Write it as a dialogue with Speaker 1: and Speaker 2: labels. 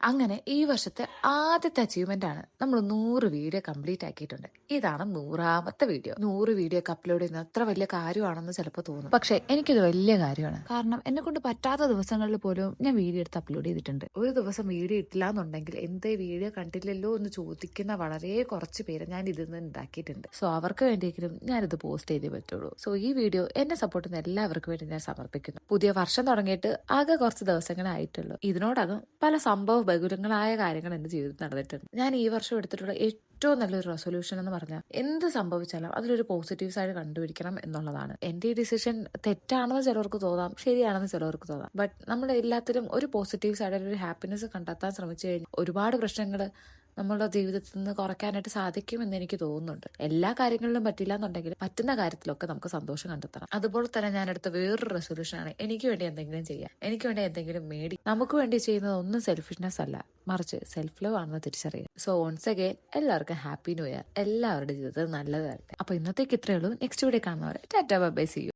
Speaker 1: അങ്ങനെ ഈ വർഷത്തെ ആദ്യത്തെ അച്ചീവ്മെന്റ് ആണ് നമ്മൾ 100 വീഡിയോ കംപ്ലീറ്റ് ആക്കിയിട്ടുണ്ട്. ഇതാണ് 100ാമത്തെ വീഡിയോ. 100 വീഡിയോ ഒക്കെ അപ്ലോഡ് ചെയ്യുന്നത് അത്ര വലിയ കാര്യമാണെന്ന് ചിലപ്പോൾ തോന്നും, പക്ഷെ എനിക്കിത് വലിയ കാര്യമാണ്. കാരണം എന്നെ കൊണ്ട് പറ്റാത്ത ദിവസങ്ങളിൽ പോലും ഞാൻ വീഡിയോ എടുത്ത് അപ്ലോഡ് ചെയ്തിട്ടുണ്ട്. ഒരു ദിവസം വീഡിയോ ഇട്ടില്ല എന്നുണ്ടെങ്കിൽ എന്തേ വീഡിയോ കണ്ടില്ലല്ലോ എന്ന് ചോദിക്കുന്ന വളരെ കുറച്ച് പേര് ഞാൻ ഇതിൽ നിന്ന് ഉണ്ടാക്കിയിട്ടുണ്ട്. സോ അവർക്ക് വേണ്ടിയെങ്കിലും ഞാനിത് പോസ്റ്റ് ചെയ്തേ പറ്റുള്ളൂ. സോ ഈ വീഡിയോ എന്നെ സപ്പോർട്ട് ചെയ്യുന്ന എല്ലാവർക്കും വേണ്ടി ഞാൻ സമർപ്പിക്കുന്നു. പുതിയ വർഷം തുടങ്ങിയിട്ട് ആകെ കുറച്ച് ദിവസങ്ങളായിട്ടുള്ളൂ. ഇതിനോടകം പല സംഭവ ബഹുലങ്ങളായ കാര്യങ്ങൾ എന്റെ ജീവിതത്തിൽ നടന്നിട്ടുണ്ട്. ഞാൻ ഈ വർഷം എടുത്തിട്ടുള്ള ഏറ്റവും നല്ലൊരു റെസൊല്യൂഷൻ എന്ന് പറഞ്ഞാൽ എന്ത് സംഭവിച്ചാലും അതിലൊരു പോസിറ്റീവ് സൈഡ് കണ്ടുപിടിക്കണം എന്നുള്ളതാണ്. എന്റെ ഈ ഡിസിഷൻ തെറ്റാണെന്ന് ചിലർക്ക് തോന്നാം, ശരിയാണെന്ന് ചിലർക്ക് തോന്നാം. ബട്ട് നമ്മൾ എല്ലാത്തിലും ഒരു പോസിറ്റീവ് സൈഡ്, ഒരു ഹാപ്പിനെസ് കണ്ടെത്താൻ ശ്രമിച്ചു കഴിഞ്ഞാൽ ഒരുപാട് പ്രശ്നങ്ങൾ നമ്മളുടെ ജീവിതത്തിൽ നിന്ന് കുറയ്ക്കാനായിട്ട് സാധിക്കുമെന്ന് എനിക്ക് തോന്നുന്നുണ്ട്. എല്ലാ കാര്യങ്ങളിലും പറ്റില്ല എന്നുണ്ടെങ്കിൽ പറ്റുന്ന കാര്യത്തിലൊക്കെ നമുക്ക് സന്തോഷം കണ്ടെത്തണം. അതുപോലെ തന്നെ ഞാൻ എടുത്ത വേറൊരു റെസൊല്യൂഷനാണ് എനിക്ക് വേണ്ടി എന്തെങ്കിലും ചെയ്യാം, എനിക്ക് വേണ്ടി എന്തെങ്കിലും മേടി. നമുക്ക് വേണ്ടി ചെയ്യുന്നത് ഒന്നും സെൽഫിഷ്നെസ് അല്ല, മറിച്ച് സെൽഫ് ലവ് ആണെന്ന് തിരിച്ചറിയുക. സോ വൺസ് അഗൈൻ എല്ലാവർക്കും ഹാപ്പി ന്യൂ ഇയർ. എല്ലാവരുടെ ജീവിതത്തിൽ നല്ലത് വരട്ടെ. അപ്പൊ ഇന്നത്തേക്ക് ഇത്രയേ ഉള്ളൂ. നെക്സ്റ്റ് വീഡിയോ കാണുന്നവരെ tata bye bye, see U.